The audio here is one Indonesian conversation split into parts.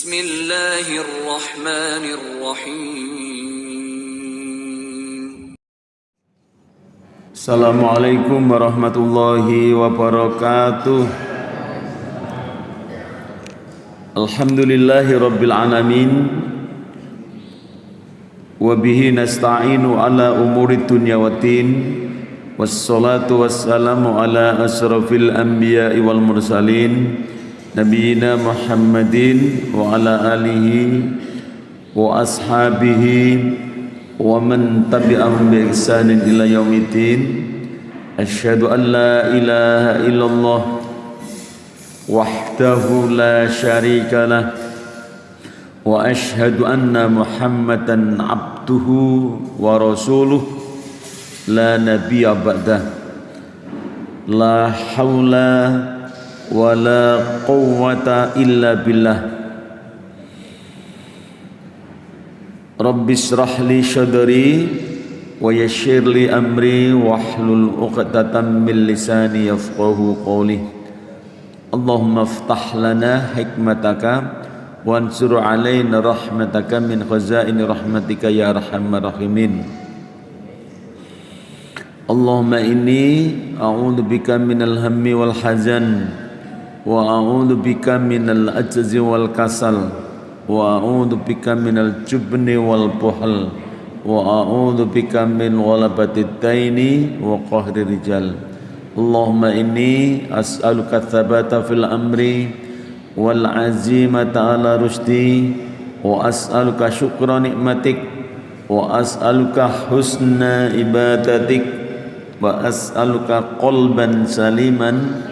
Bismillahirrahmanirrahim. Assalamualaikum warahmatullahi wabarakatuh. Alhamdulillahi rabbil alamin. Wabihi nasta'inu ala umuri dunya waddin. Wassalatu wassalamu ala asrafil anbiya'i wal mursalin Nabiina Muhammadin wa ala alihi wa ashabihi wa man tabi'ahum bi ihsanin ila yaumiddin. Asyhadu an la ilaha illallah wahdahu la syarika lah wa asyhadu anna Muhammadan abduhu wa rasuluh la nabiyya ba'dah. La haula wa la quwwata illa billah. Rabbi shrah li sadri wa yassir li amri wahlul 'uqdatam min lisani yafqahu qawli. Allahumma iftah lana hikmataka wansur 'alaina rahmataka min khazaini rahmatika ya arhamar rahimin. Allahumma inni a'udzu bika minal hammi wal hazan wa a'udzu bika minal ajzi wal kasal wa a'udzu bika minal jubni wal buhl wa a'udzu bika min ghalabatid daini wa qahri rijal. Allahumma inni as'aluka tsabata fil amri wal azimata ala rusdi wa as'aluka syukra nikmatik wa as'aluka husna ibadatik wa as'aluka qalban saliman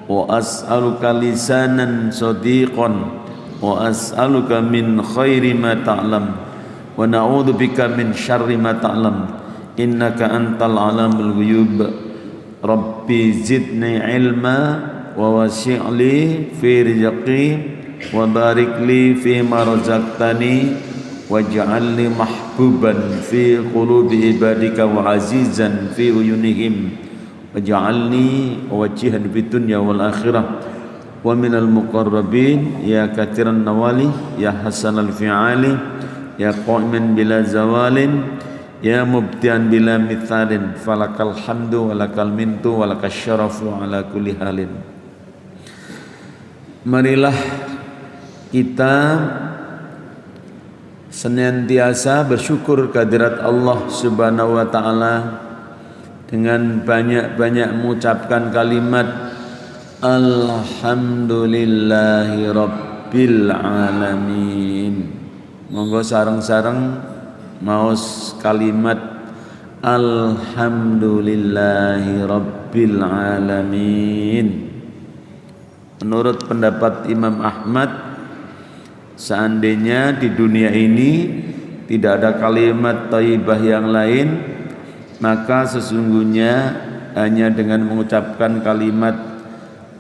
wa as'aluka lisanan sadiqan wa as'aluka min khairi ma ta'lam wa na'udzu bika min syarri ma ta'lam innaka antal alamul ghuyub. Rabbi zidni ilma wa wasi'li fi rizqi wa barik li fi ma razaqtani waj'alni mahbuban fi qulubi ibadika wa azizan fi uyunihim waj'alni wajihan fid dunya wal akhirah wa minal muqarrabin ya katiran nawali ya hasanal fi'ali ya qa'iman bila zawalin ya mubtian bila mithalin falakal hamdu walakal mintu walakal syarafu ala kulli halin. Marilah kita senantiasa bersyukur kehadirat Allah Subhanahu wa taala dengan banyak-banyak mengucapkan kalimat alhamdulillahi rabbil alamin. Monggo sareng-sareng maos kalimat alhamdulillahi rabbil alamin. Menurut pendapat Imam Ahmad, seandainya di dunia ini tidak ada kalimat thayyibah yang lain, maka sesungguhnya hanya dengan mengucapkan kalimat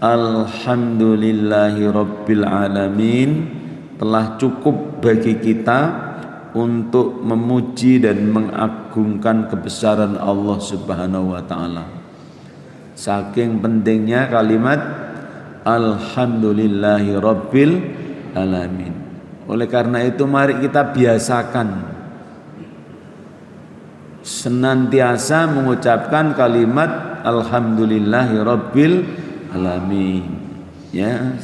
alhamdulillahi rabbil alamin telah cukup bagi kita untuk memuji dan mengagungkan kebesaran Allah Subhanahu wa taala. Saking pentingnya kalimat alhamdulillahi rabbil alamin. Oleh karena itu mari kita biasakan senantiasa mengucapkan kalimat alhamdulillahi rabbil alamin. Ya,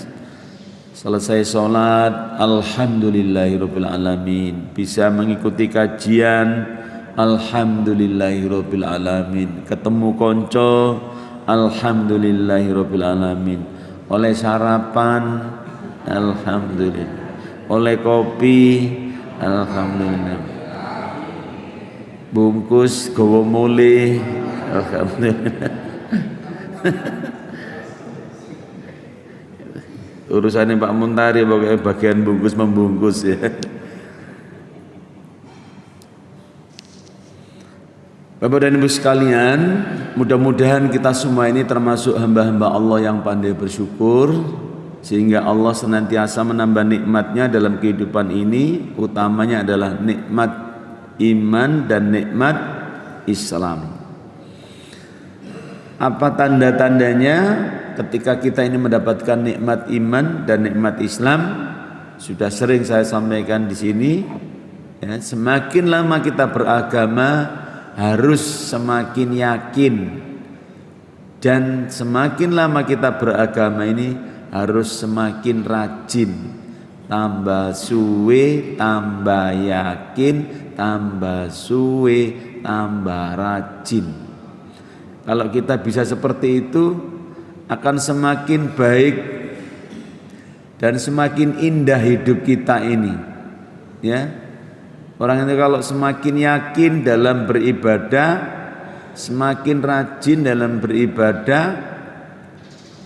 selesai sholat alhamdulillahi rabbil alamin, bisa mengikuti kajian alhamdulillahi rabbil alamin, ketemu konco alhamdulillahi rabbil alamin, oleh sarapan alhamdulillah, oleh kopi alhamdulillah, bungkus gowo mulih alhamdulillah. Urusannya Pak Muntari pokoknya bagian bungkus membungkus ya. Bapak dan Ibu sekalian, mudah-mudahan kita semua ini termasuk hamba-hamba Allah yang pandai bersyukur, sehingga Allah senantiasa menambah nikmatnya dalam kehidupan ini, utamanya adalah nikmat iman dan nikmat Islam. Apa tanda-tandanya ketika kita ini mendapatkan nikmat iman dan nikmat Islam? sudah sering saya sampaikan di sini, ya, semakin lama kita beragama harus semakin yakin, dan semakin lama kita beragama ini harus semakin rajin. Tambah suwe, tambah yakin, tambah suwe, tambah rajin. Kalau kita bisa seperti itu, akan semakin baik dan semakin indah hidup kita ini. Ya, orang itu kalau semakin yakin dalam beribadah, semakin rajin dalam beribadah,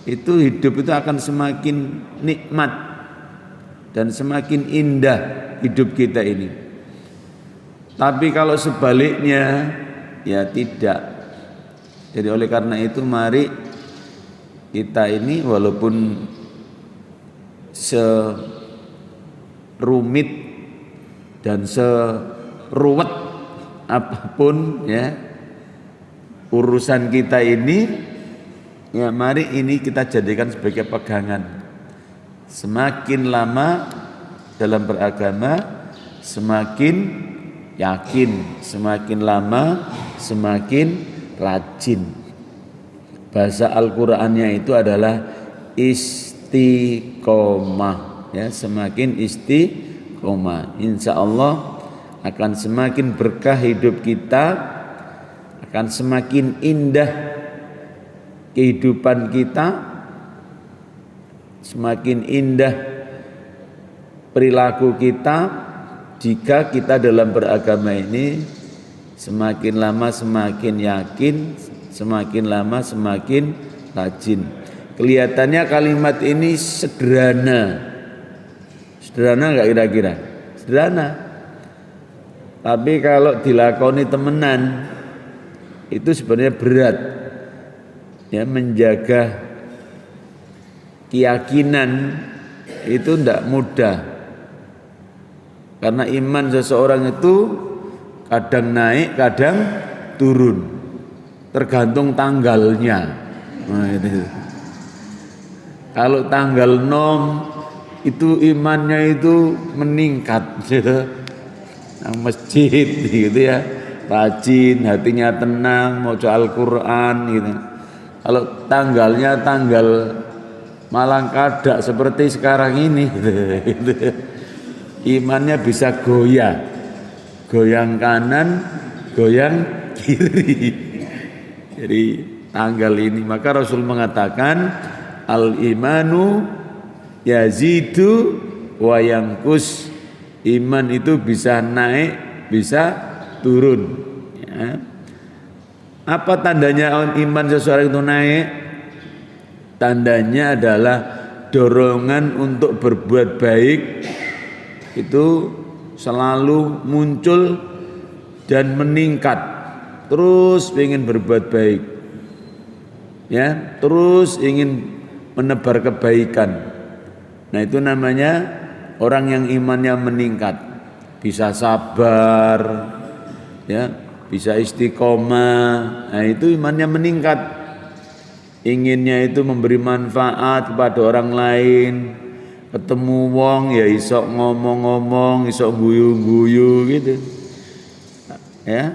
itu hidup itu akan semakin nikmat dan semakin indah hidup kita ini. Tapi kalau sebaliknya, ya tidak. Jadi oleh karena itu mari kita ini walaupun serumit dan seruwet apapun ya urusan kita ini, ya mari ini kita jadikan sebagai pegangan. Semakin lama dalam beragama, semakin yakin, semakin lama semakin rajin. Bahasa Al-Qur'annya itu adalah istiqomah, ya, semakin istiqomah. Insya Allah akan semakin berkah hidup kita, akan semakin indah kehidupan kita, semakin indah perilaku kita jika kita dalam beragama ini semakin lama semakin yakin, semakin lama semakin rajin. Kelihatannya kalimat ini sederhana. Sederhana enggak kira-kira? Sederhana. Tapi kalau dilakoni temenan itu sebenarnya berat. Ya, menjaga keyakinan itu tidak mudah, karena iman seseorang itu kadang naik kadang turun, tergantung tanggalnya. Nah, itu. Kalau tanggal 6 itu imannya itu meningkat gitu. Nah, masjid gitu ya, rajin, hatinya tenang, mau Al-Quran gitu. Kalau tanggalnya tanggal malang kadak seperti sekarang ini gitu. Imannya bisa goyang, goyang kanan, goyang kiri. Jadi tanggal ini, maka Rasul mengatakan al-imanu yazidu wa yanqus. Iman itu bisa naik, bisa turun, ya. Apa tandanya iman seseorang itu naik? Tandanya adalah dorongan untuk berbuat baik itu selalu muncul dan meningkat. Terus ingin berbuat baik, ya, terus ingin menebar kebaikan. Nah, itu namanya orang yang imannya meningkat, bisa sabar, ya, bisa istiqomah. Nah, itu imannya meningkat. Inginnya itu memberi manfaat kepada orang lain. Ketemu wong ya iso ngomong-ngomong, iso guyu-guyu gitu. Ya.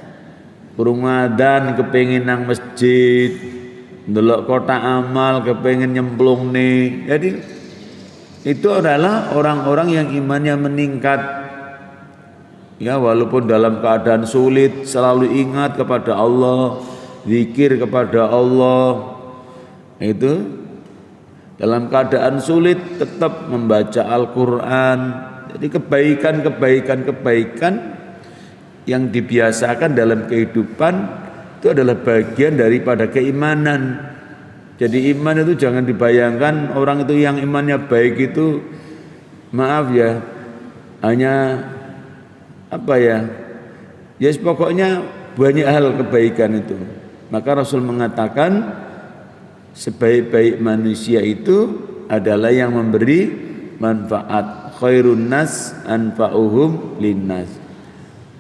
Kurung adzan kepengin nang masjid, ndelok kotak amal kepengin nyemplung nih. Jadi itu adalah orang-orang yang imannya meningkat. Ya, walaupun dalam keadaan sulit selalu ingat kepada Allah, zikir kepada Allah. Itu dalam keadaan sulit tetap membaca Al-Quran. Jadi kebaikan yang dibiasakan dalam kehidupan itu adalah bagian daripada keimanan. Jadi iman itu jangan dibayangkan orang itu yang imannya baik itu, maaf ya, hanya apa ya, ya pokoknya banyak hal kebaikan itu. Maka Rasul mengatakan sebaik-baik manusia itu adalah yang memberi manfaat. Khairun nas anfa'uhum linnas.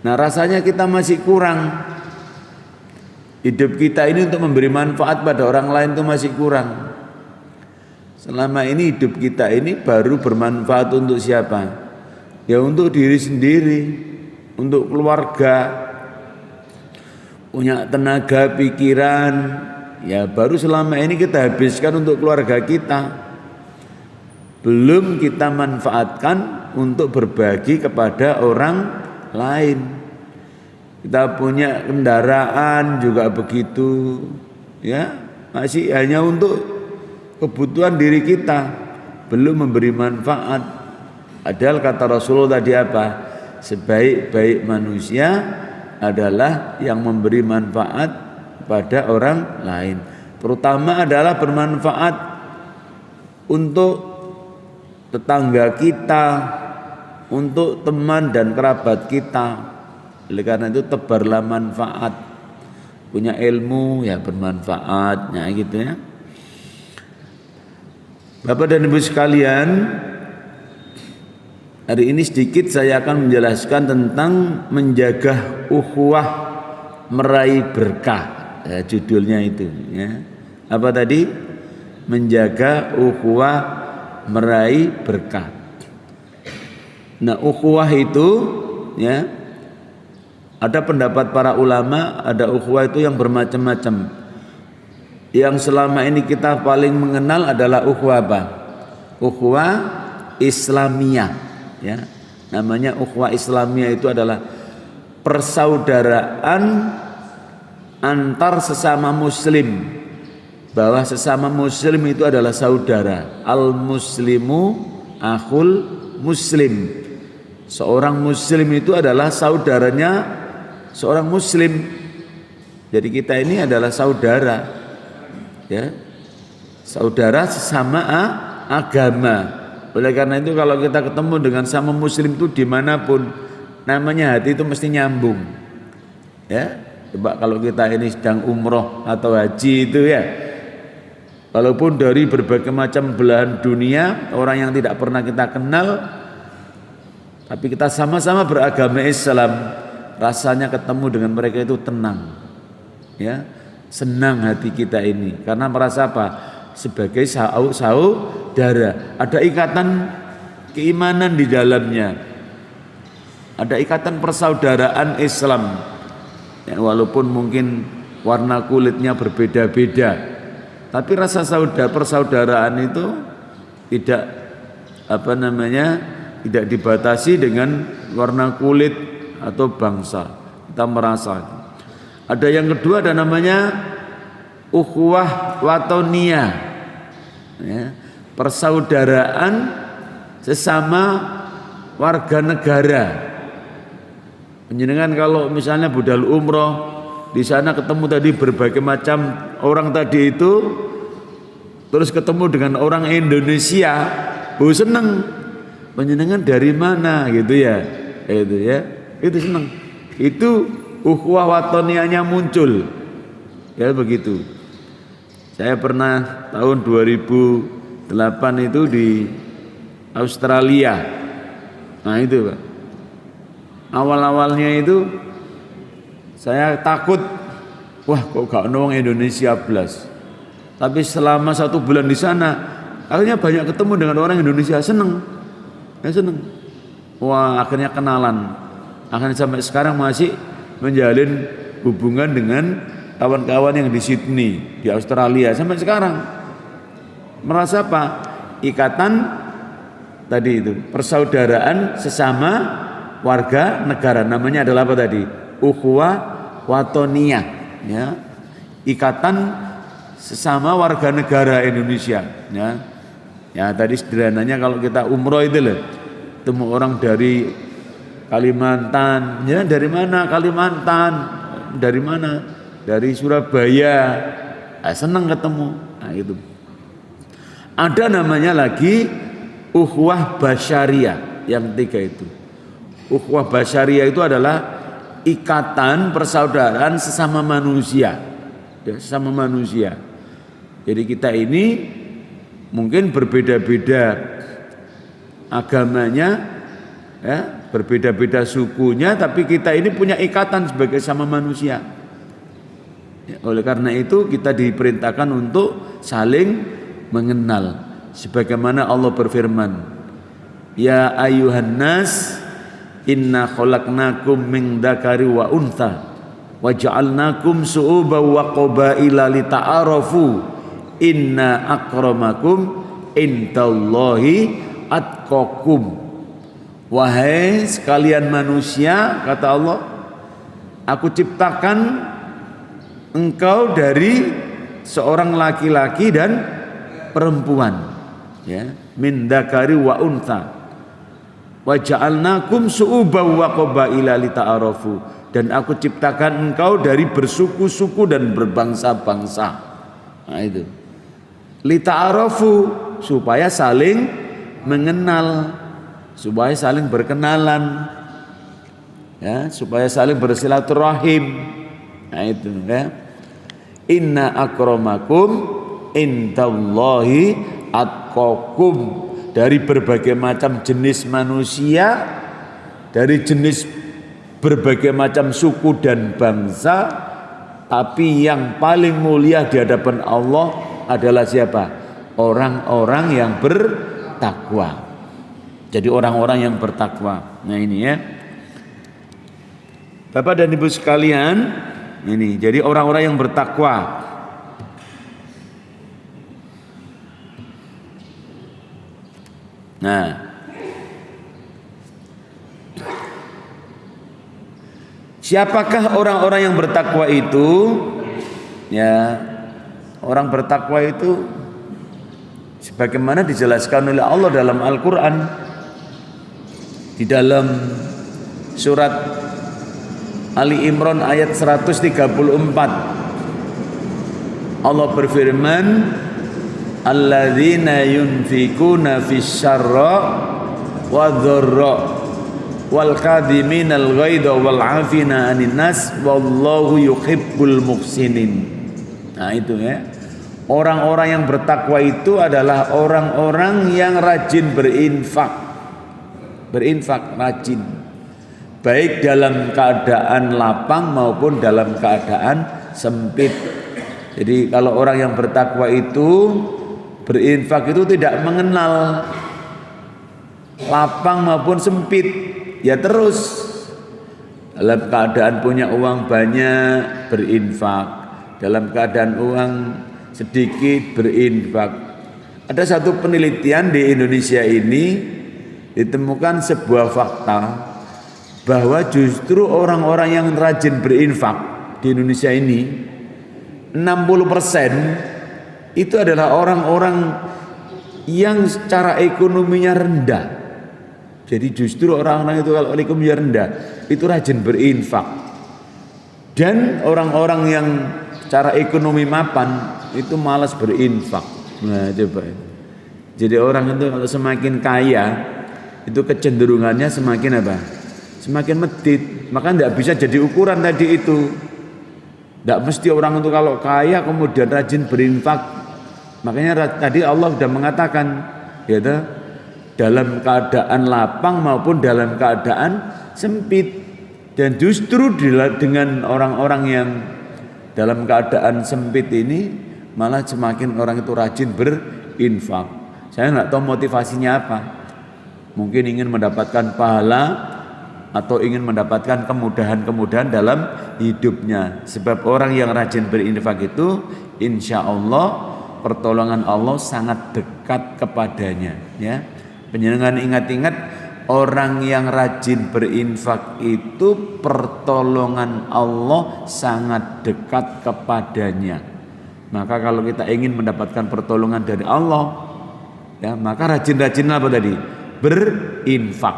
Nah, rasanya kita masih kurang. Hidup kita ini untuk memberi manfaat pada orang lain itu masih kurang. Selama ini hidup kita ini baru bermanfaat untuk siapa? Ya untuk diri sendiri, untuk keluarga, punya tenaga pikiran, ya baru selama ini kita habiskan untuk keluarga kita. Belum kita manfaatkan untuk berbagi kepada orang lain. Kita punya kendaraan juga begitu, ya masih hanya untuk kebutuhan diri kita, belum memberi manfaat. Padahal kata Rasulullah tadi apa? Sebaik-baik manusia adalah yang memberi manfaat pada orang lain. Terutama adalah bermanfaat untuk tetangga kita, untuk teman dan kerabat kita. Oleh karena itu tebarlah manfaat. Punya ilmu ya bermanfaat, ya gitu ya. Bapak dan Ibu sekalian, hari ini sedikit saya akan menjelaskan tentang menjaga ukhuwah meraih berkah. Ya, judulnya itu ya. Apa tadi? Menjaga ukhuwah meraih berkah. Nah, ukhuwah itu ya ada pendapat para ulama, ada ukhuwah itu yang bermacam-macam. Yang selama ini kita paling mengenal adalah ukhuwah apa? Ukhuwah Islamiyah ya. Namanya ukhuwah Islamiyah itu adalah persaudaraan antar sesama muslim, bahwa sesama muslim itu adalah saudara. Al muslimu akhul muslim. Seorang muslim itu adalah saudaranya seorang muslim. Jadi kita ini adalah saudara, ya, saudara sesama agama. Oleh karena itu kalau kita ketemu dengan sama muslim itu dimanapun, namanya hati itu mesti nyambung. Ya, coba kalau kita ini sedang umroh atau haji itu ya, walaupun dari berbagai macam belahan dunia, orang yang tidak pernah kita kenal, tapi kita sama-sama beragama Islam, rasanya ketemu dengan mereka itu tenang, ya, senang hati kita ini, karena merasa apa? Sebagai saudara, ada ikatan keimanan di dalamnya, ada ikatan persaudaraan Islam, ya, walaupun mungkin warna kulitnya berbeda-beda, tapi rasa persaudaraan itu tidak tidak dibatasi dengan warna kulit atau bangsa. Kita merasa. Ada yang kedua, ada namanya ukhuwah watoniyah, ya, persaudaraan sesama warga negara. Penjenengan kalau misalnya budal umroh di sana ketemu tadi berbagai macam orang tadi itu, terus ketemu dengan orang Indonesia, seneng. Penjenengan dari mana gitu ya, itu seneng. Itu ukhuwah watoniyahnya muncul, ya begitu. Saya pernah tahun 2008 itu di Australia. Nah itu Pak, awal-awalnya itu saya takut, wah kok gak ada orang Indonesia belas. Tapi selama 1 bulan di sana, akhirnya banyak ketemu dengan orang Indonesia, seneng. Wah akhirnya kenalan. Akhirnya sampai sekarang masih menjalin hubungan dengan kawan-kawan yang di Sydney, di Australia sampai sekarang. Merasa apa? Ikatan tadi itu, persaudaraan sesama warga negara. Namanya adalah apa tadi? Ukhuwah watoniyah, ya. Ikatan sesama warga negara Indonesia, ya. Ya tadi sederhananya kalau kita umroh itu loh, ketemu orang dari Kalimantan, ya dari mana? Kalimantan, dari mana? Dari Surabaya, senang ketemu. Nah itu. Ada namanya lagi ukhuwah basyariah, yang ketiga itu. Ukhuwah basyariah itu adalah ikatan persaudaraan sesama manusia, ya, sesama manusia. Jadi kita ini mungkin berbeda-beda agamanya, ya, berbeda-beda sukunya, tapi kita ini punya ikatan sebagai sama manusia. Ya, oleh karena itu kita diperintahkan untuk saling mengenal. Sebagaimana Allah berfirman, ya ayuhan nas inna khalaqnakum min dzakari wa untha wa ja'alnakum su'uban wa qabaila lita'arafu inna akramakum indallahi atqakum. Wahai sekalian manusia, kata Allah, aku ciptakan engkau dari seorang laki-laki dan perempuan, ya, min dzakari wa untha wa ja'alnakum su'uban wa qabaila lita'arafu, dan aku ciptakan engkau dari bersuku-suku dan berbangsa-bangsa. Nah itu, lita'arafu, supaya saling mengenal, supaya saling berkenalan, ya, supaya saling bersilaturahim. Nah itu, ya. Inna akramakum indallahi atqakum, dari berbagai macam jenis manusia, dari jenis berbagai macam suku dan bangsa, tapi yang paling mulia di hadapan Allah adalah siapa? Orang-orang yang bertakwa. Jadi orang-orang yang bertakwa. Nah ini, ya, Bapak dan Ibu sekalian, ini jadi orang-orang yang bertakwa. Nah, siapakah orang-orang yang bertakwa itu? Ya, orang bertakwa itu sebagaimana dijelaskan oleh Allah dalam Al-Quran, di dalam surat Ali Imran ayat 134, Allah berfirman, alladzina yunfikuna fisyarra wa dharra wal kadhiminal ghaidha wal 'afina 'anil nas wallahu yuhibbul muhsinin. Nah itu, ya, orang-orang yang bertakwa itu adalah orang-orang yang rajin berinfak rajin, baik dalam keadaan lapang maupun dalam keadaan sempit. Jadi kalau orang yang bertakwa itu berinfak itu tidak mengenal lapang maupun sempit, ya terus dalam keadaan punya uang banyak berinfak, dalam keadaan uang sedikit berinfak. Ada satu penelitian di Indonesia ini, ditemukan sebuah fakta bahwa justru orang-orang yang rajin berinfak di Indonesia ini 60% itu adalah orang-orang yang secara ekonominya rendah. Jadi justru orang-orang itu kalau ekonominya rendah itu rajin berinfak, dan orang-orang yang secara ekonomi mapan itu malas berinfak. Nah coba, jadi orang itu kalau semakin kaya itu kecenderungannya semakin apa? Semakin medit. Maka tidak bisa jadi ukuran tadi itu. Tidak mesti orang itu kalau kaya kemudian rajin berinfak. Makanya tadi Allah sudah mengatakan, gitu, dalam keadaan lapang maupun dalam keadaan sempit. Dan justru dengan orang-orang yang dalam keadaan sempit ini malah semakin orang itu rajin berinfak. Saya nggak tahu motivasinya apa. Mungkin ingin mendapatkan pahala atau ingin mendapatkan kemudahan-kemudahan dalam hidupnya. Sebab orang yang rajin berinfak itu insya Allah pertolongan Allah sangat dekat kepadanya, ya. Penjenengan ingat-ingat, orang yang rajin berinfak itu pertolongan Allah sangat dekat kepadanya. Maka kalau kita ingin mendapatkan pertolongan dari Allah, ya, maka rajin-rajin apa tadi? Berinfak.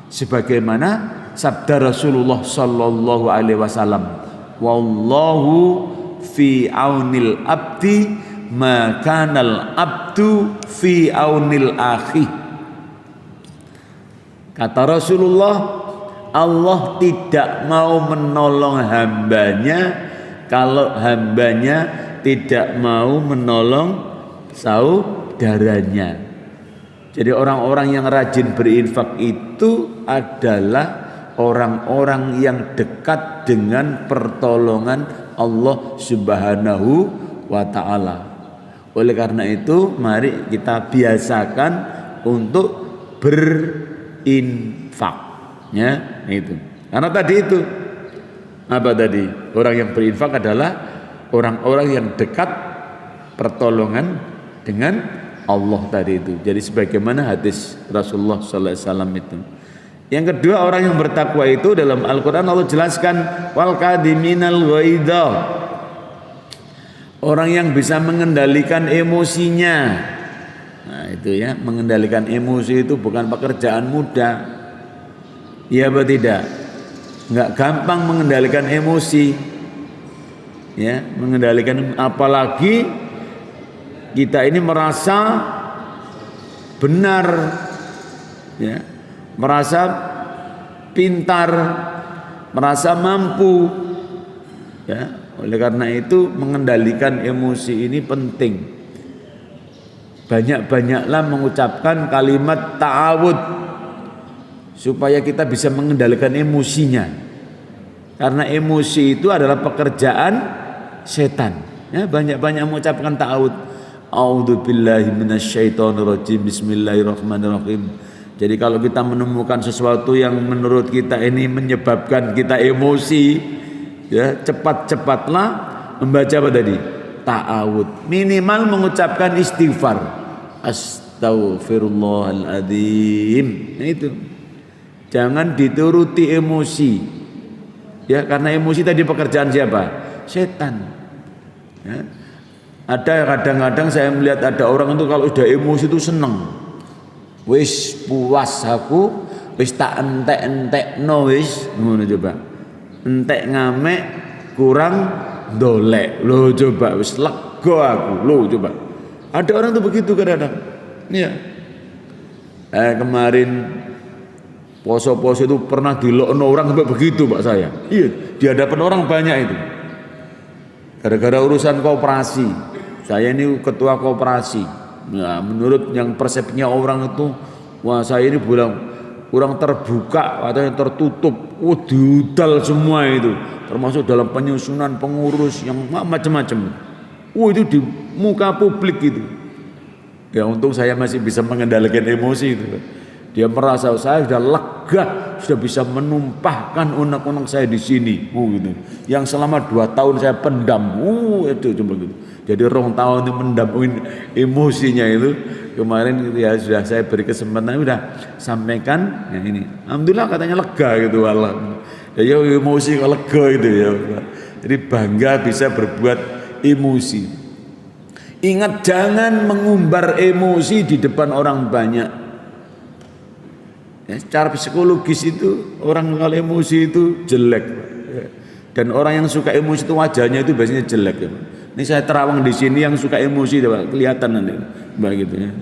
Sebagaimana sabda Rasulullah sallallahu alaihi wasallam, wallahu fi aunil abdi makanal abdu fi aunil akhi. Kata Rasulullah, Allah tidak mau menolong hambanya kalau hambanya tidak mau menolong saudaranya. Jadi orang-orang yang rajin berinfak itu adalah orang-orang yang dekat dengan pertolongan Allah Subhanahu wa ta'ala. Oleh karena itu mari kita biasakan untuk berinfak, ya itu. Karena tadi itu apa tadi? Orang yang berinfak adalah orang-orang yang dekat pertolongan dengan Allah tadi itu. Jadi sebagaimana hadis Rasulullah sallallahu alaihi wasallam itu. Yang kedua, orang yang bertakwa itu dalam Al-Qur'an Allah jelaskan wal kadiminal ghaidha. Orang yang bisa mengendalikan emosinya. Nah, itu ya, mengendalikan emosi itu bukan pekerjaan mudah. Iya apa tidak? Enggak gampang mengendalikan emosi. Ya, mengendalikan, apalagi kita ini merasa benar, ya, merasa pintar, merasa mampu, ya. Oleh karena itu mengendalikan emosi ini penting. Banyak-banyaklah mengucapkan kalimat ta'awud supaya kita bisa mengendalikan emosinya. Karena emosi itu adalah pekerjaan setan. Ya, banyak-banyak mengucapkan ta'awud. A'udzubillahi minasyaitonirrajim. Bismillahirrahmanirrahim. Jadi kalau kita menemukan sesuatu yang menurut kita ini menyebabkan kita emosi, ya, cepat-cepatlah membaca apa tadi? Ta'awud. Minimal mengucapkan istighfar. Astaghfirullahaladzim. Nah, itu. Jangan dituruti emosi. Ya, karena emosi tadi pekerjaan siapa? Setan. Ya. Ada kadang-kadang saya melihat ada orang itu kalau sudah emosi itu seneng. Wis puas aku, wis tak entek-entekno wis, ngono coba. Entek ngamek kurang dolek. Lo coba wis lega aku. Lo coba. Ada orang tuh begitu kadang-kadang. Iya. Kemarin poso-poso itu pernah dilokno orang sampai begitu Pak saya. Iya, di hadapan orang banyak itu. Gara-gara urusan koperasi. Saya ini ketua koperasi. Nah, menurut yang persepsinya orang itu, wah saya ini kurang terbuka atau yang tertutup. Diudal semua itu. Termasuk dalam penyusunan pengurus yang macam-macam. Itu di muka publik itu. Ya untung saya masih bisa mengendalikan emosi itu. Dia merasa saya sudah lega, sudah bisa menumpahkan unek-unek saya di sini, gitu. Yang selama 2 tahun saya pendam, itu cuma gitu. Jadi 2 tahun itu mendampingin emosinya itu. Kemarin ya sudah saya beri kesempatan, sudah sampaikan, ya ini. Alhamdulillah katanya lega gitu, Allah. Ya emosi kok lega gitu ya. Jadi bangga bisa berbuat emosi. Ingat jangan mengumbar emosi di depan orang banyak. Ya, secara psikologis itu orang kalau emosi itu jelek, ya. Dan orang yang suka emosi itu wajahnya itu biasanya jelek, ya. Ini saya terawang di sini yang suka emosi, ya, kelihatan nanti, begitu ya.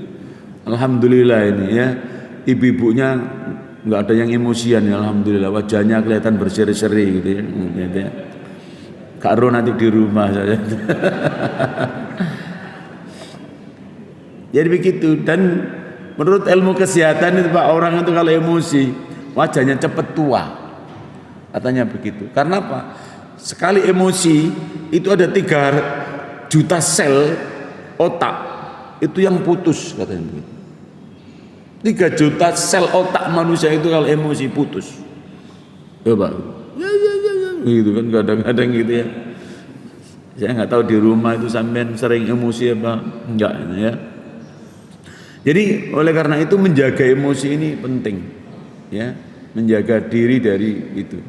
Alhamdulillah ini ya, ibu-ibunya nggak ada yang emosian ya, alhamdulillah wajahnya kelihatan berseri-seri gitu ya. Gitu ya. Kak Ro nanti di rumah saja. Jadi begitu. Dan menurut ilmu kesehatan itu Pak, orang itu kalau emosi wajahnya cepat tua, katanya begitu. Karena apa? Sekali emosi itu ada 3 juta sel otak itu yang putus, katanya begitu. 3 juta sel otak manusia itu kalau emosi putus. Coba, ya, gitu kan kadang-kadang gitu ya. Saya nggak tahu di rumah itu sampean sering emosi apa enggak ya. Jadi oleh karena itu menjaga emosi ini penting, ya, menjaga diri dari itu.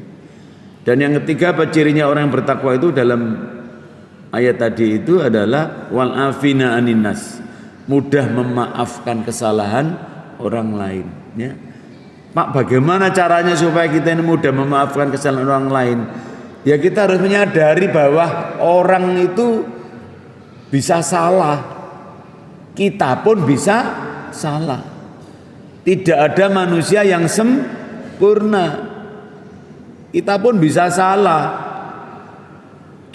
Dan yang ketiga apa cirinya orang yang bertakwa itu dalam ayat tadi itu adalah wal afina aninnas, mudah memaafkan kesalahan orang lain. Ya. Pak, bagaimana caranya supaya kita ini mudah memaafkan kesalahan orang lain? Ya kita harus menyadari bahwa orang itu bisa salah. Kita pun bisa salah. Tidak ada manusia yang sempurna. Kita pun bisa salah.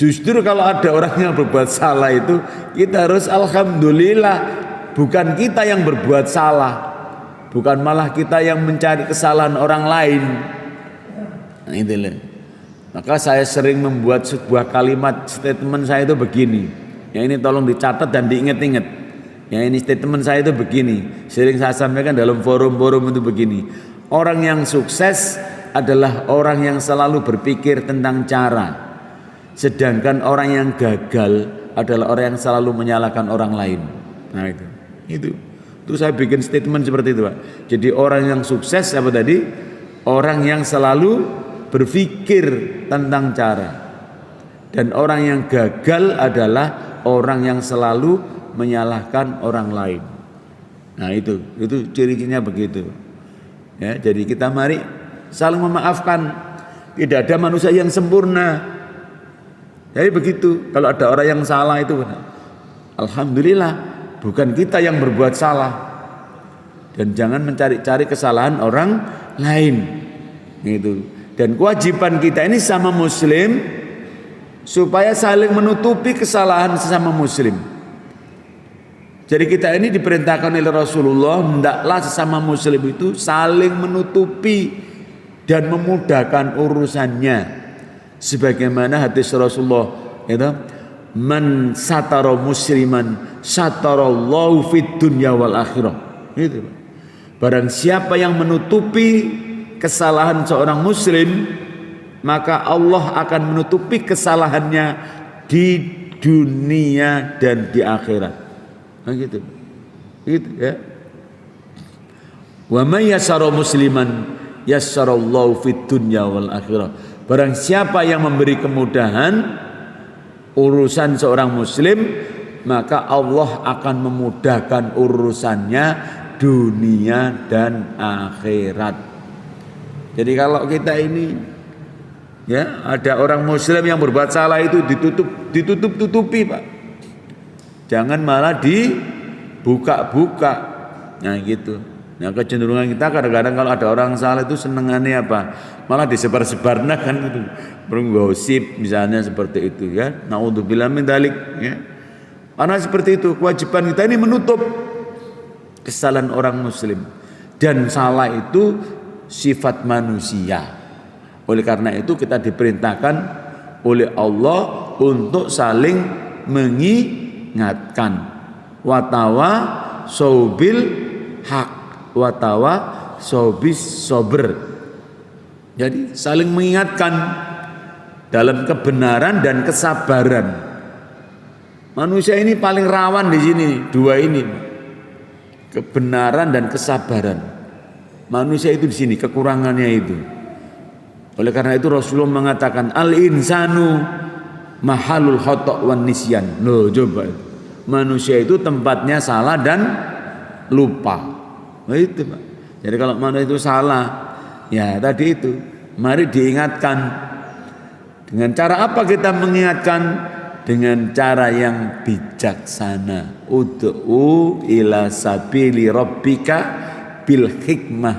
Justru kalau ada orang yang berbuat salah itu kita harus alhamdulillah, bukan kita yang berbuat salah, bukan malah kita yang mencari kesalahan orang lain. Nah, itulah. Maka saya sering membuat sebuah kalimat statement saya itu begini. Yang ini tolong dicatat dan diingat-ingat. Yang ini statement saya itu begini. Sering saya sampaikan dalam forum-forum itu begini. Orang yang sukses adalah orang yang selalu berpikir tentang cara. Sedangkan orang yang gagal adalah orang yang selalu menyalahkan orang lain. Nah itu saya bikin statement seperti itu, Pak. Jadi orang yang sukses apa tadi? Orang yang selalu berpikir tentang cara. Dan orang yang gagal adalah orang yang selalu menyalahkan orang lain. Nah itu ciri-cirinya begitu. Ya, jadi kita mari saling memaafkan. Tidak ada manusia yang sempurna. Jadi begitu. Kalau ada orang yang salah itu, alhamdulillah, bukan kita yang berbuat salah. Dan jangan mencari-cari kesalahan orang lain. Gitu. Dan kewajiban kita ini sama muslim supaya saling menutupi kesalahan sesama muslim. Jadi kita ini diperintahkan oleh Rasulullah, hendaklah sesama muslim itu saling menutupi dan memudahkan urusannya. Sebagaimana hadis Rasulullah itu, man satara musliman satarallahu fid dunya wal akhirah. Itu. Barang siapa yang menutupi kesalahan seorang muslim, maka Allah akan menutupi kesalahannya di dunia dan di akhirat. Nah, gitu ya. Wa may yassara musliman yassarallahu fid dunya wal akhirah. Barang siapa yang memberi kemudahan urusan seorang muslim, maka Allah akan memudahkan urusannya dunia dan akhirat. Jadi kalau kita ini ya ada orang muslim yang berbuat salah itu ditutup-tutupi, Pak. Jangan malah dibuka-buka. Nah gitu. Nah kecenderungan kita kadang-kadang kalau ada orang salah itu senengannya apa? Malah disebar-sebarnya kan gitu. Bergosip misalnya seperti itu ya. Naudzubillah min dzalik ya. Karena seperti itu kewajiban kita ini menutup kesalahan orang muslim. Dan salah itu sifat manusia. Oleh karena itu kita diperintahkan oleh Allah untuk saling mengingatkan. Watawa sobil hak, watawa sobis sober. Jadi saling mengingatkan dalam kebenaran dan kesabaran. Manusia ini paling rawan di sini, dua ini, kebenaran dan kesabaran. Manusia itu di sini kekurangannya itu. Oleh karena itu Rasulullah mengatakan al-insanu mahalul khata' wan nisyan. Loh coba. Manusia itu tempatnya salah dan lupa. Nah, itu, Pak. Jadi kalau manusia itu salah, ya tadi itu, mari diingatkan. Dengan cara apa kita mengingatkan? Dengan cara yang bijaksana. Ud'u ila sabili rabbika bil hikmah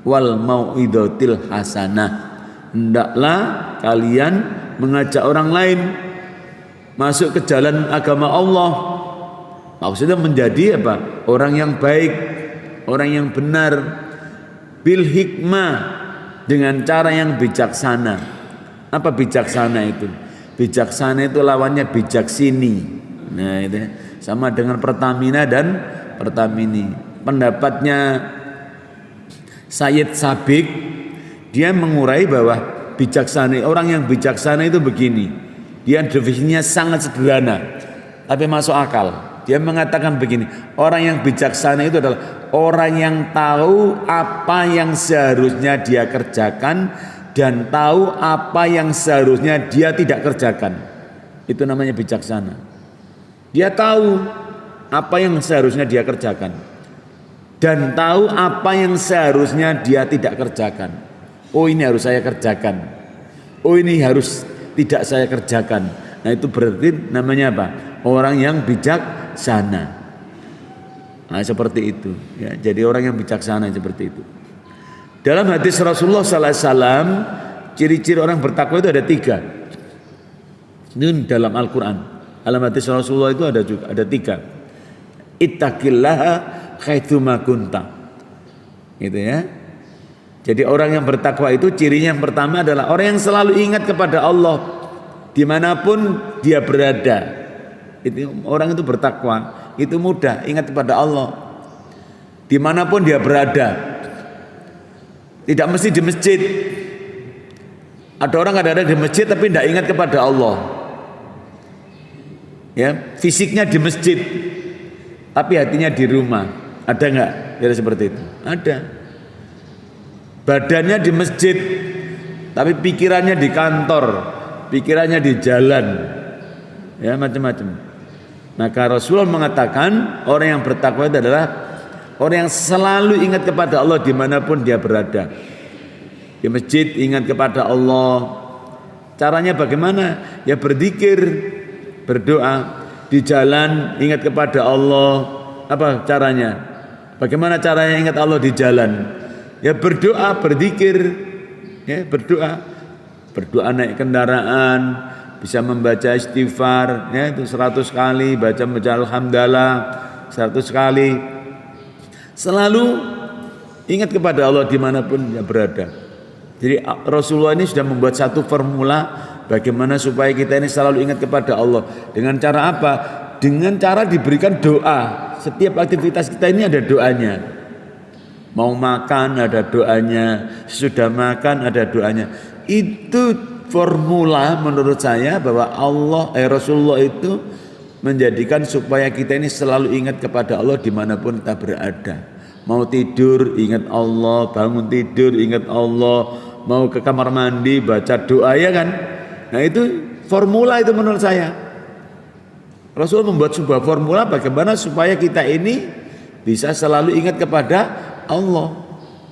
wal mau'idatil hasanah. Hendaklah kalian mengajak orang lain masuk ke jalan agama Allah. Maksudnya menjadi apa? Orang yang baik, orang yang benar. Bil hikmah, dengan cara yang bijaksana. Apa bijaksana itu? Bijaksana itu lawannya bijaksini. Nah itu sama dengan Pertamina dan Pertamini. Pendapatnya Sayyid Sabik, dia mengurai bahwa bijaksana, orang yang bijaksana itu begini. Dia definisinya sangat sederhana, tapi masuk akal. Dia mengatakan begini, orang yang bijaksana itu adalah orang yang tahu apa yang seharusnya dia kerjakan dan tahu apa yang seharusnya dia tidak kerjakan. Itu namanya bijaksana. Dia tahu apa yang seharusnya dia kerjakan dan tahu apa yang seharusnya dia tidak kerjakan. Oh ini harus saya kerjakan. Oh ini harus tidak saya kerjakan. Nah itu berarti namanya apa? Orang yang bijaksana. Nah seperti itu ya. Jadi orang yang bijaksana seperti itu. Dalam hadis Rasulullah SAW, ciri-ciri orang bertakwa itu ada 3. Ini dalam Al-Quran. Dalam hadis Rasulullah itu ada 3. Ittaqillaha haitsuma kunta. Gitu ya. Jadi orang yang bertakwa itu cirinya yang pertama adalah orang yang selalu ingat kepada Allah dimanapun dia berada. Itu orang itu bertakwa, itu mudah ingat kepada Allah dimanapun dia berada. Tidak mesti di masjid. Ada orang kadang-kadang di masjid tapi tidak ingat kepada Allah. Ya, fisiknya di masjid tapi hatinya di rumah. Ada nggak? Kira seperti itu. Ada. Badannya di masjid tapi pikirannya di kantor, pikirannya di jalan. Ya, macam-macam. Maka Rasulullah mengatakan orang yang bertakwa itu adalah orang yang selalu ingat kepada Allah dimanapun dia berada. Di masjid ingat kepada Allah. Caranya bagaimana? Ya berzikir, berdoa. Di jalan ingat kepada Allah. Apa caranya? Bagaimana caranya ingat Allah di jalan? Ya berdoa, berzikir. Ya berdoa. Berdoa naik kendaraan, bisa membaca istighfar, ya itu 100 kali, baca alhamdulillah 100 kali. Selalu ingat kepada Allah dimanapun dia berada. Jadi Rasulullah ini sudah membuat satu formula bagaimana supaya kita ini selalu ingat kepada Allah. Dengan cara apa? Dengan cara diberikan doa. Setiap aktivitas kita ini ada doanya. Mau makan ada doanya, sudah makan ada doanya. Itu formula menurut saya bahwa Rasulullah itu menjadikan supaya kita ini selalu ingat kepada Allah dimanapun kita berada. Mau tidur ingat Allah, bangun tidur ingat Allah, mau ke kamar mandi baca doa, ya kan? Nah itu formula itu menurut saya. Rasulullah membuat sebuah formula bagaimana supaya kita ini bisa selalu ingat kepada Allah.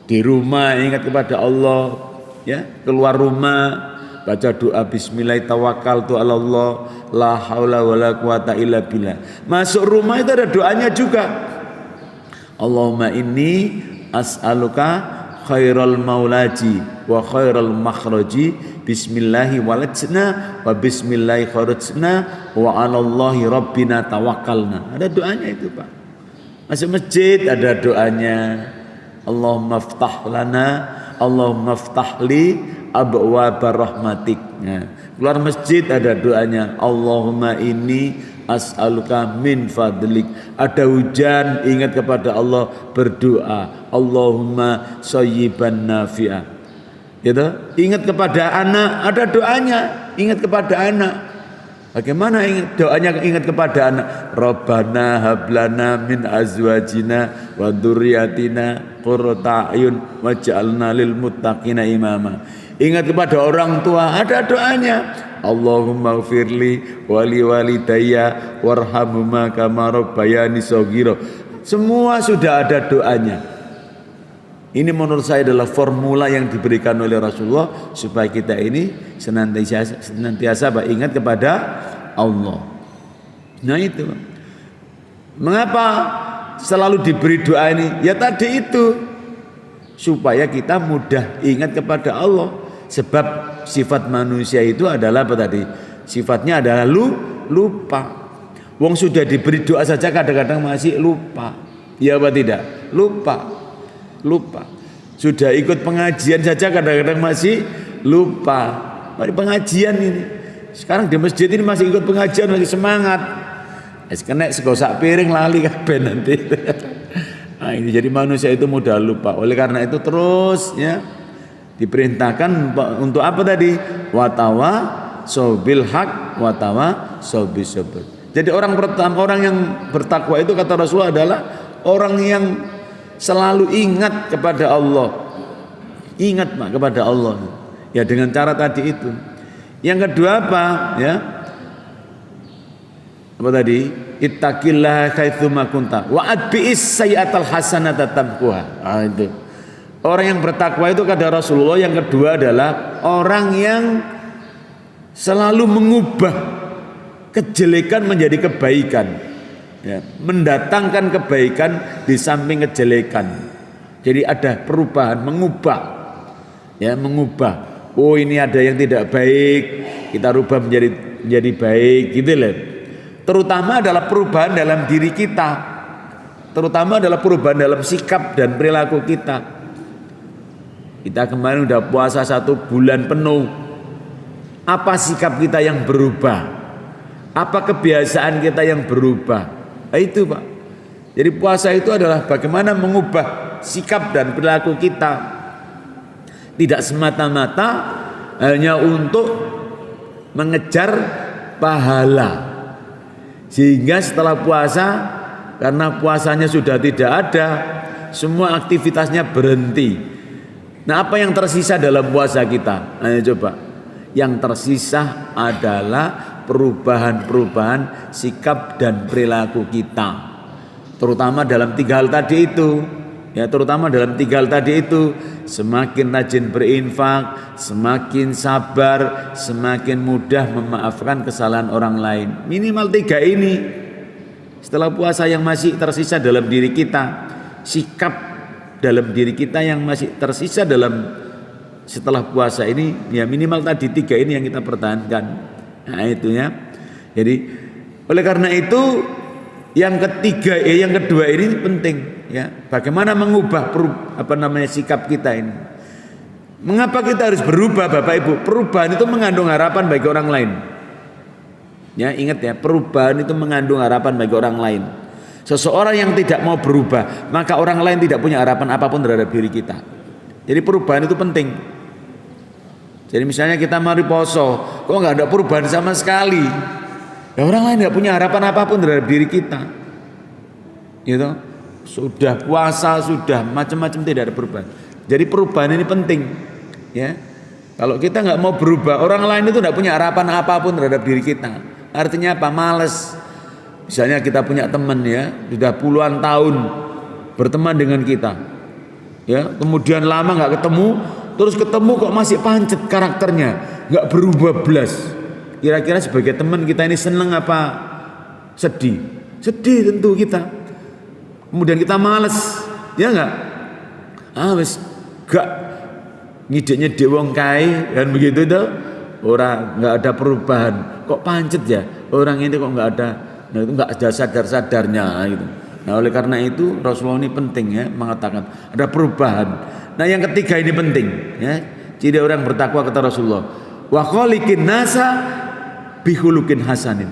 Di rumah ingat kepada Allah, ya, keluar rumah baca doa bismillah tawakkaltu 'alallah la haula wala quwata illa billah. Masuk rumah itu ada doanya juga. Allahumma inni as'aluka khairal maulaji wa khairal makhraji bismillahi walajna wa bismillahi kharajna wa 'alallahi rabbina tawakkalna. Ada doanya itu, Pak. Masuk masjid ada doanya. Allahumma ftah lana, Allahumma ftah li abwaaba rahmatik. Nah, keluar masjid ada doanya. Allahumma inni as'aluka min fadlik. Ada hujan ingat kepada Allah, berdoa. Allahumma shayyiban nafi'ah. Gitu. Ingat kepada anak ada doanya. Ingat kepada anak. Bagaimana doanya ingat kepada anak? Rabbana hablana min azwajina wa dzurriyyatina qurrata a'yun waj'alna lil muttaqina imama. Ingat kepada orang tua ada doanya. Allahumma gfirli wali walidayya warhamhuma kama rabbayani shaghira. Semua sudah ada doanya. Ini menurut saya adalah formula yang diberikan oleh Rasulullah supaya kita ini senantiasa ingat kepada Allah. Nah itu. Mengapa selalu diberi doa ini? Ya tadi itu. Supaya kita mudah ingat kepada Allah. Sebab sifat manusia itu adalah apa tadi? Sifatnya adalah lupa. Wong sudah diberi doa saja kadang-kadang masih lupa. Ya apa tidak? Lupa. Sudah ikut pengajian saja kadang-kadang masih lupa. Mari pengajian ini. Sekarang di masjid ini masih ikut pengajian, masih semangat. Kena segosak piring lali kabeh nanti. Nah, ini jadi manusia itu mudah lupa. Oleh karena itu terus ya diperintahkan untuk apa tadi? Watawa sobil hak, watawa sobil sabr. Jadi orang yang bertakwa itu kata Rasulullah adalah orang yang selalu ingat kepada Allah. Ingat Pak kepada Allah. Ya dengan cara tadi itu. Yang kedua apa? Ya. Apa tadi? Ittaqillaha haitsuma kunta wa atbi'is sayyi'atal hasanata tamkuha. Ah itu. Orang yang bertakwa itu kata Rasulullah yang kedua adalah orang yang selalu mengubah kejelekan menjadi kebaikan. Ya, mendatangkan kebaikan di samping kejelekan. Jadi ada perubahan, mengubah. Ya, mengubah. Oh, ini ada yang tidak baik, kita rubah menjadi baik, gitu loh. Terutama adalah perubahan dalam diri kita. Terutama adalah perubahan dalam sikap dan perilaku kita. Kita kemarin udah puasa 1 bulan penuh. Apa sikap kita yang berubah? Apa kebiasaan kita yang berubah? Nah, itu Pak. Jadi puasa itu adalah bagaimana mengubah sikap dan perilaku kita. Tidak semata-mata hanya untuk mengejar pahala. Sehingga setelah puasa, karena puasanya sudah tidak ada, semua aktivitasnya berhenti. Nah, apa yang tersisa dalam puasa kita? Ayo coba. Yang tersisa adalah perubahan-perubahan sikap dan perilaku kita, terutama dalam 3 hal tadi itu. Ya, terutama dalam 3 hal tadi itu, semakin rajin berinfak, semakin sabar, semakin mudah memaafkan kesalahan orang lain. Minimal 3 ini. Setelah puasa yang masih tersisa dalam diri kita, sikap dalam diri kita yang masih tersisa setelah puasa ini, ya minimal tadi 3 ini yang kita pertahankan. Nah itu ya. Jadi oleh karena itu yang kedua ini penting ya. Bagaimana mengubah sikap kita ini. Mengapa kita harus berubah Bapak Ibu? Perubahan itu mengandung harapan bagi orang lain. Ya, ingat ya, perubahan itu mengandung harapan bagi orang lain. Seseorang yang tidak mau berubah, maka orang lain tidak punya harapan apapun terhadap diri kita. Jadi perubahan itu penting. Jadi misalnya kita mari poso, kok nggak ada perubahan sama sekali, ya orang lain nggak punya harapan apapun terhadap diri kita, gitu. Sudah puasa, sudah macam-macam tidak ada perubahan. Jadi perubahan ini penting, ya. Kalau kita nggak mau berubah, orang lain itu nggak punya harapan apapun terhadap diri kita. Artinya apa? Males. Misalnya kita punya teman ya, sudah puluhan tahun berteman dengan kita, ya. Kemudian lama nggak ketemu. Terus ketemu kok masih pancet karakternya, nggak berubah belas. Kira-kira sebagai teman kita ini seneng apa sedih? Sedih tentu kita. Kemudian kita males, ya nggak? Wes gak ngideknya dewong kai kan begitu tuh. Orang nggak ada perubahan, kok pancet ya? Orang ini kok nggak ada, nah itu nggak ada sadar-sadarnya gitu. Nah oleh karena itu Rasulullah ini penting ya mengatakan ada perubahan. Nah yang ketiga ini penting ya. Ciri orang bertakwa kata Rasulullah, wa khaliqin nasa bihulukin hasanin.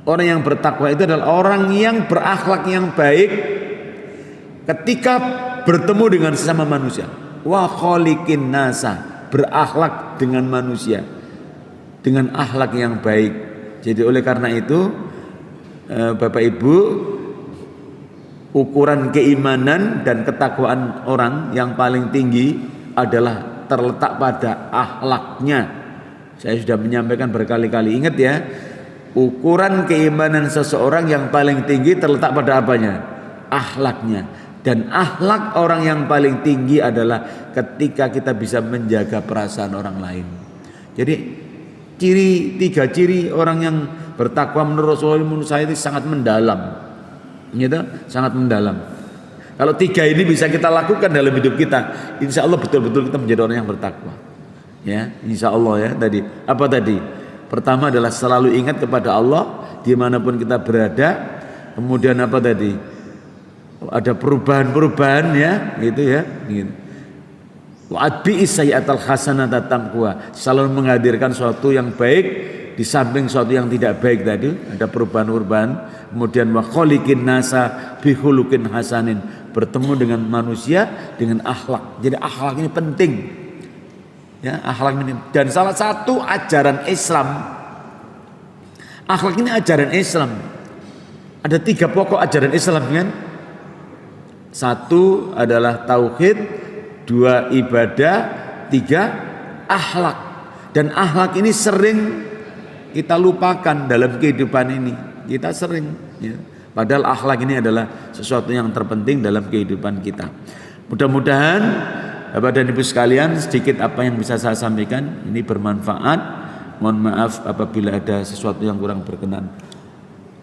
Orang yang bertakwa itu adalah orang yang berakhlak yang baik ketika bertemu dengan sesama manusia. Wa khaliqin nasa, berakhlak dengan manusia dengan akhlak yang baik. Jadi oleh karena itu Bapak Ibu, ukuran keimanan dan ketakwaan orang yang paling tinggi adalah terletak pada akhlaknya. Saya sudah menyampaikan berkali-kali, ingat ya, ukuran keimanan seseorang yang paling tinggi terletak pada apanya? Akhlaknya. Dan akhlak orang yang paling tinggi adalah ketika kita bisa menjaga perasaan orang lain. Jadi 3 ciri orang yang bertakwa menurut Rasulullah, menurut saya itu sangat mendalam. Gitu, sangat mendalam. Kalau 3 ini bisa kita lakukan dalam hidup kita, insya Allah betul-betul kita menjadi orang yang bertakwa. Ya, insya Allah ya. Tadi apa tadi? Pertama adalah selalu ingat kepada Allah dimanapun kita berada. Kemudian apa tadi? Ada perubahan-perubahan ya, gitu ya. Gitu. Wa'adbi'is sayyi'atal hasanata tamkuha. Selalu menghadirkan sesuatu yang baik di samping sesuatu yang tidak baik tadi, ada perubahan-perubahan. Kemudian wa khaliqin nasa bihulukin hasanin, bertemu dengan manusia dengan akhlak. Jadi akhlak ini penting. Ya, akhlak ini. Dan salah satu ajaran Islam, akhlak ini ajaran Islam. Ada 3 pokok ajaran Islam kan? 1 adalah tauhid, 2 ibadah, 3 akhlak. Dan akhlak ini sering kita lupakan dalam kehidupan ini. Kita sering ya. Padahal akhlak ini adalah sesuatu yang terpenting dalam kehidupan kita. Mudah-mudahan Bapak dan Ibu sekalian, sedikit apa yang bisa saya sampaikan ini bermanfaat. Mohon maaf apabila ada sesuatu yang kurang berkenan.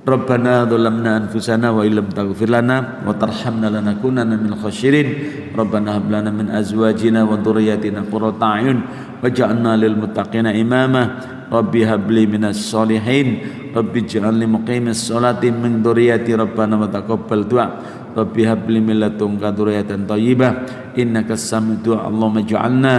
Rabbana dzalamna anfusana wa illam taghfir lana wa tarhamna lanakunanna minal khasyirin. Rabbana hab lana min azwajina wa dhurriyyatina qurrata a'yun waj'alna lil muttaqina imama. Rabbi habli minas solihin. Rabbi ij'alni muqimis sholati min dzurriyyati. Rabbana wa taqabbal du'a. Rabbi habli min ladunka dzurriyyatan thayyibah innakas sami'u du'a. Allahumma ij'alna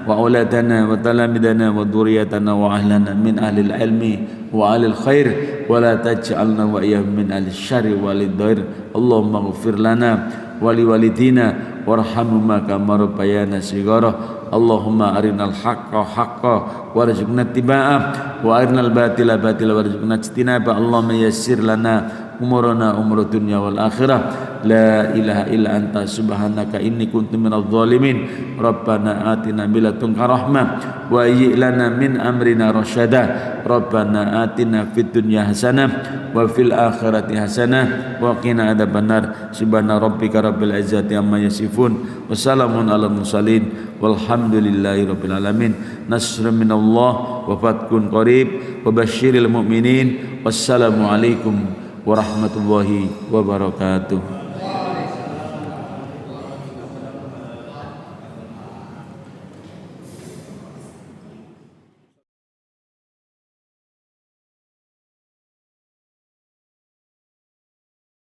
wa auladana wa talamidana wa dzurriyyatana wa ahlana min ahlil ilmi wa ahlil khair wa la taj'alna wa iyyahum min ahlil syarri walid dhair. Allahumma ighfir lana wa liwalidina warhamhuma kama rabbayana shighara. Allahumma arinal haqqa haqqa warzuqna ittiba'ah wa arinal batila batila warzuqna ijtinabah. Allahumma yassir lana umurana umur dunya wal akhirah. La ilaha illa anta subhanaka inni kuntu minadh dhalimin. Rabbana atina min ladunka rahmah wa hayyi' lana min amrina rasyada. Rabbana atina fid dunya hasanah wa fil akhirati hasanah wa qina adzabannar. Subhana rabbika rabbil izzati amma yasifun wa salamun alal mursalin walhamdulillahi rabbil alamin. Nasrun minallah wa fathun qarib wa basyiril mu'minin. Wassalamu alaikum warahmatullahi wabarakatuh.